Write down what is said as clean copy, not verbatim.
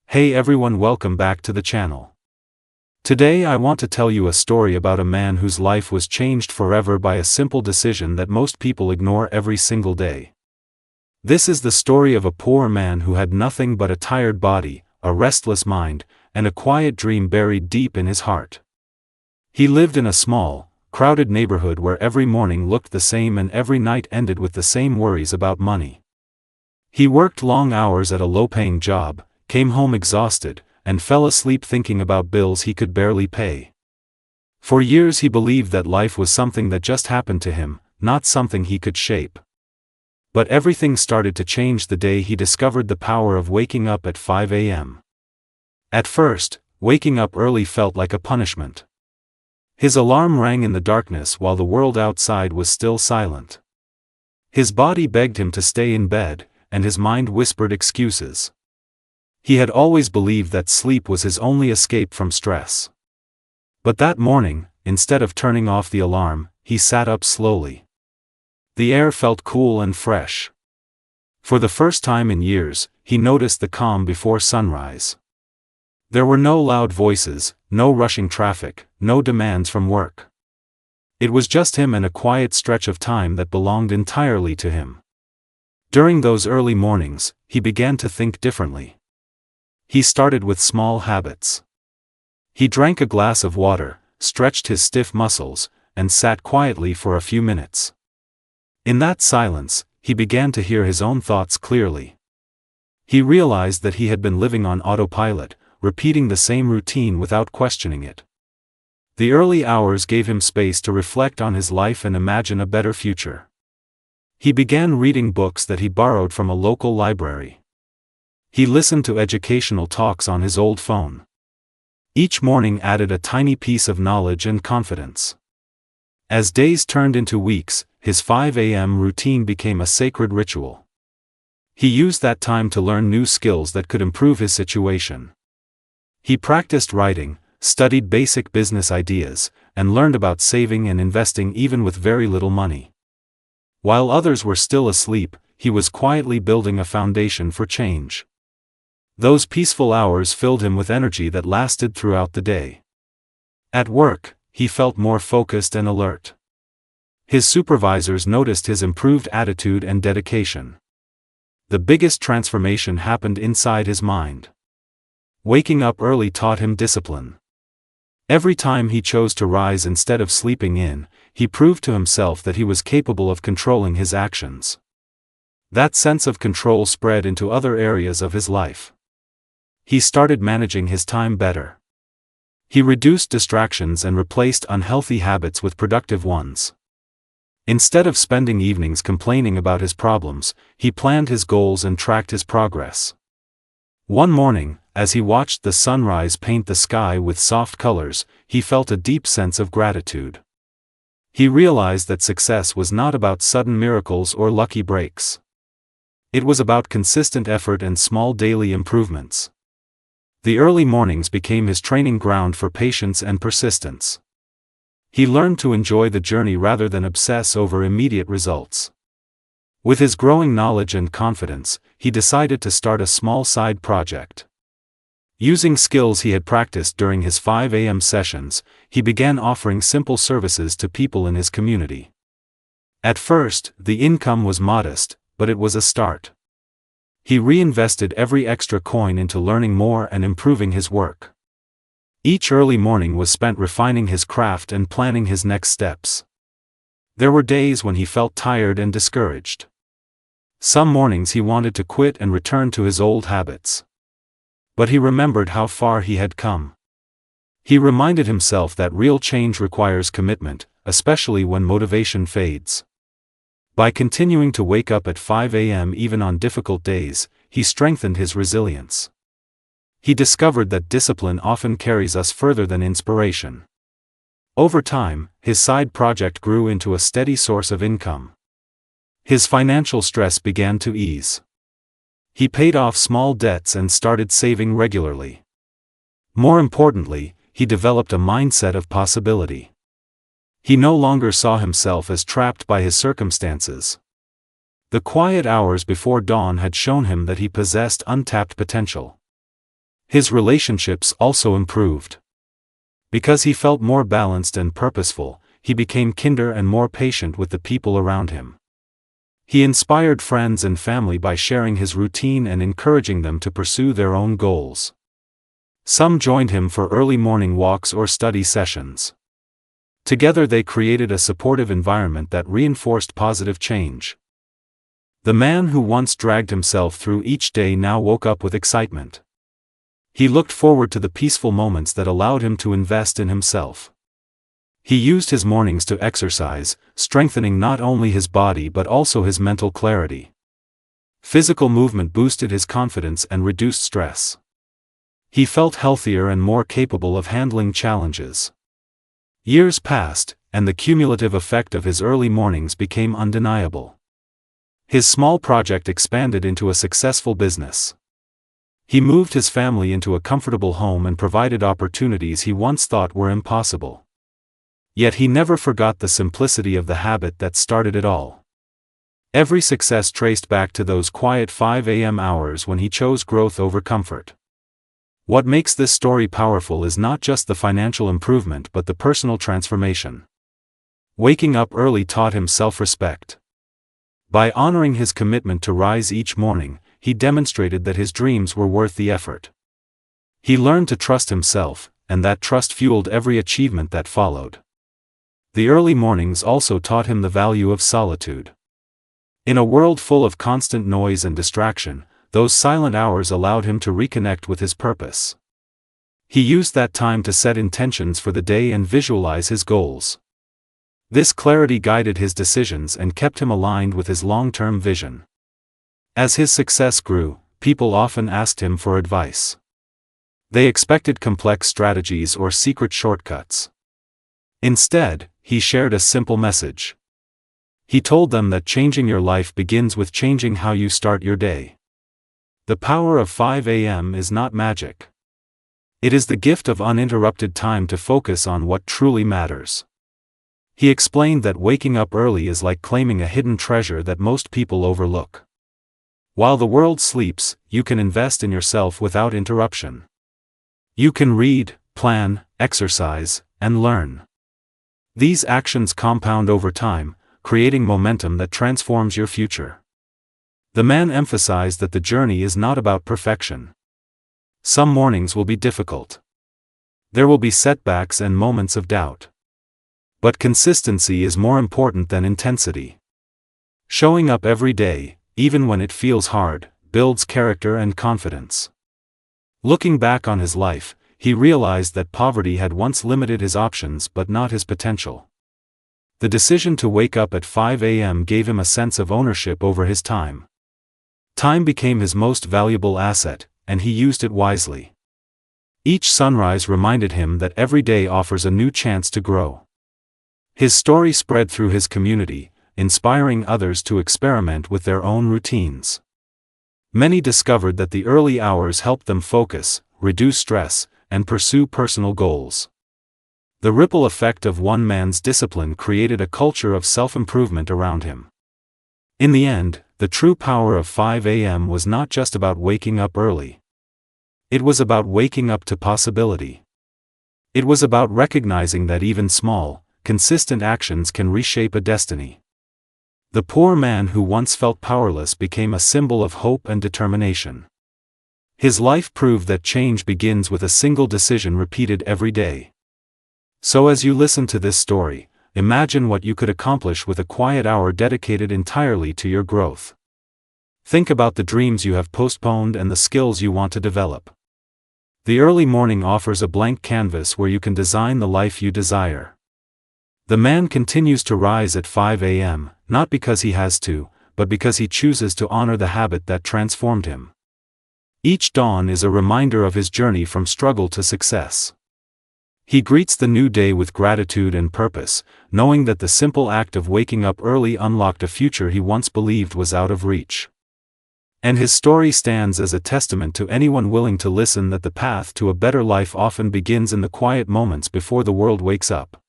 Hey everyone, welcome back to the channel. Today I want to tell you a story about a man whose life was changed forever by a simple decision that most people ignore every single day. This is the story of a poor man who had nothing but a tired body, a restless mind, and a quiet dream buried deep in his heart. He lived in a small, crowded neighborhood where every morning looked the same and every night ended with the same worries about money. He worked long hours at a low-paying job, came home exhausted, and fell asleep thinking about bills he could barely pay. For years he believed that life was something that just happened to him, not something he could shape. But everything started to change the day he discovered the power of waking up at 5 a.m. At first, waking up early felt like a punishment. His alarm rang in the darkness while the world outside was still silent. His body begged him to stay in bed, and his mind whispered excuses. He had always believed that sleep was his only escape from stress. But that morning, instead of turning off the alarm, he sat up slowly. The air felt cool and fresh. For the first time in years, he noticed the calm before sunrise. There were no loud voices, no rushing traffic, no demands from work. It was just him and a quiet stretch of time that belonged entirely to him. During those early mornings, he began to think differently. He started with small habits. He drank a glass of water, stretched his stiff muscles, and sat quietly for a few minutes. In that silence, he began to hear his own thoughts clearly. He realized that he had been living on autopilot, repeating the same routine without questioning it. The early hours gave him space to reflect on his life and imagine a better future. He began reading books that he borrowed from a local library. He listened to educational talks on his old phone. Each morning added a tiny piece of knowledge and confidence. As days turned into weeks, his 5 a.m. routine became a sacred ritual. He used that time to learn new skills that could improve his situation. He practiced writing, studied basic business ideas, and learned about saving and investing even with very little money. While others were still asleep, he was quietly building a foundation for change. Those peaceful hours filled him with energy that lasted throughout the day. At work, he felt more focused and alert. His supervisors noticed his improved attitude and dedication. The biggest transformation happened inside his mind. Waking up early taught him discipline. Every time he chose to rise instead of sleeping in, he proved to himself that he was capable of controlling his actions. That sense of control spread into other areas of his life. He started managing his time better. He reduced distractions and replaced unhealthy habits with productive ones. Instead of spending evenings complaining about his problems, he planned his goals and tracked his progress. One morning, as he watched the sunrise paint the sky with soft colors, he felt a deep sense of gratitude. He realized that success was not about sudden miracles or lucky breaks. It was about consistent effort and small daily improvements. The early mornings became his training ground for patience and persistence. He learned to enjoy the journey rather than obsess over immediate results. With his growing knowledge and confidence, he decided to start a small side project. Using skills he had practiced during his 5 a.m. sessions, he began offering simple services to people in his community. At first, the income was modest, but it was a start. He reinvested every extra coin into learning more and improving his work. Each early morning was spent refining his craft and planning his next steps. There were days when he felt tired and discouraged. Some mornings he wanted to quit and return to his old habits. But he remembered how far he had come. He reminded himself that real change requires commitment, especially when motivation fades. By continuing to wake up at 5 a.m. even on difficult days, he strengthened his resilience. He discovered that discipline often carries us further than inspiration. Over time, his side project grew into a steady source of income. His financial stress began to ease. He paid off small debts and started saving regularly. More importantly, he developed a mindset of possibility. He no longer saw himself as trapped by his circumstances. The quiet hours before dawn had shown him that he possessed untapped potential. His relationships also improved. Because he felt more balanced and purposeful, he became kinder and more patient with the people around him. He inspired friends and family by sharing his routine and encouraging them to pursue their own goals. Some joined him for early morning walks or study sessions. Together they created a supportive environment that reinforced positive change. The man who once dragged himself through each day now woke up with excitement. He looked forward to the peaceful moments that allowed him to invest in himself. He used his mornings to exercise, strengthening not only his body but also his mental clarity. Physical movement boosted his confidence and reduced stress. He felt healthier and more capable of handling challenges. Years passed, and the cumulative effect of his early mornings became undeniable. His small project expanded into a successful business. He moved his family into a comfortable home and provided opportunities he once thought were impossible. Yet he never forgot the simplicity of the habit that started it all. Every success traced back to those quiet 5 a.m. hours when he chose growth over comfort. What makes this story powerful is not just the financial improvement but the personal transformation. Waking up early taught him self-respect. By honoring his commitment to rise each morning, he demonstrated that his dreams were worth the effort. He learned to trust himself, and that trust fueled every achievement that followed. The early mornings also taught him the value of solitude. In a world full of constant noise and distraction, those silent hours allowed him to reconnect with his purpose. He used that time to set intentions for the day and visualize his goals. This clarity guided his decisions and kept him aligned with his long-term vision. As his success grew, people often asked him for advice. They expected complex strategies or secret shortcuts. Instead, he shared a simple message. He told them that changing your life begins with changing how you start your day. The power of 5 a.m. is not magic. It is the gift of uninterrupted time to focus on what truly matters. He explained that waking up early is like claiming a hidden treasure that most people overlook. While the world sleeps, you can invest in yourself without interruption. You can read, plan, exercise, and learn. These actions compound over time, creating momentum that transforms your future. The man emphasized that the journey is not about perfection. Some mornings will be difficult. There will be setbacks and moments of doubt. But consistency is more important than intensity. Showing up every day, even when it feels hard, builds character and confidence. Looking back on his life, he realized that poverty had once limited his options but not his potential. The decision to wake up at 5 a.m. gave him a sense of ownership over his time. Time became his most valuable asset, and he used it wisely. Each sunrise reminded him that every day offers a new chance to grow. His story spread through his community, inspiring others to experiment with their own routines. Many discovered that the early hours helped them focus, reduce stress, and pursue personal goals. The ripple effect of one man's discipline created a culture of self-improvement around him. In the end, the true power of 5 a.m. was not just about waking up early. It was about waking up to possibility. It was about recognizing that even small, consistent actions can reshape a destiny. The poor man who once felt powerless became a symbol of hope and determination. His life proved that change begins with a single decision repeated every day. So as you listen to this story, imagine what you could accomplish with a quiet hour dedicated entirely to your growth. Think about the dreams you have postponed and the skills you want to develop. The early morning offers a blank canvas where you can design the life you desire. The man continues to rise at 5 a.m., not because he has to, but because he chooses to honor the habit that transformed him. Each dawn is a reminder of his journey from struggle to success. He greets the new day with gratitude and purpose, knowing that the simple act of waking up early unlocked a future he once believed was out of reach. And his story stands as a testament to anyone willing to listen that the path to a better life often begins in the quiet moments before the world wakes up.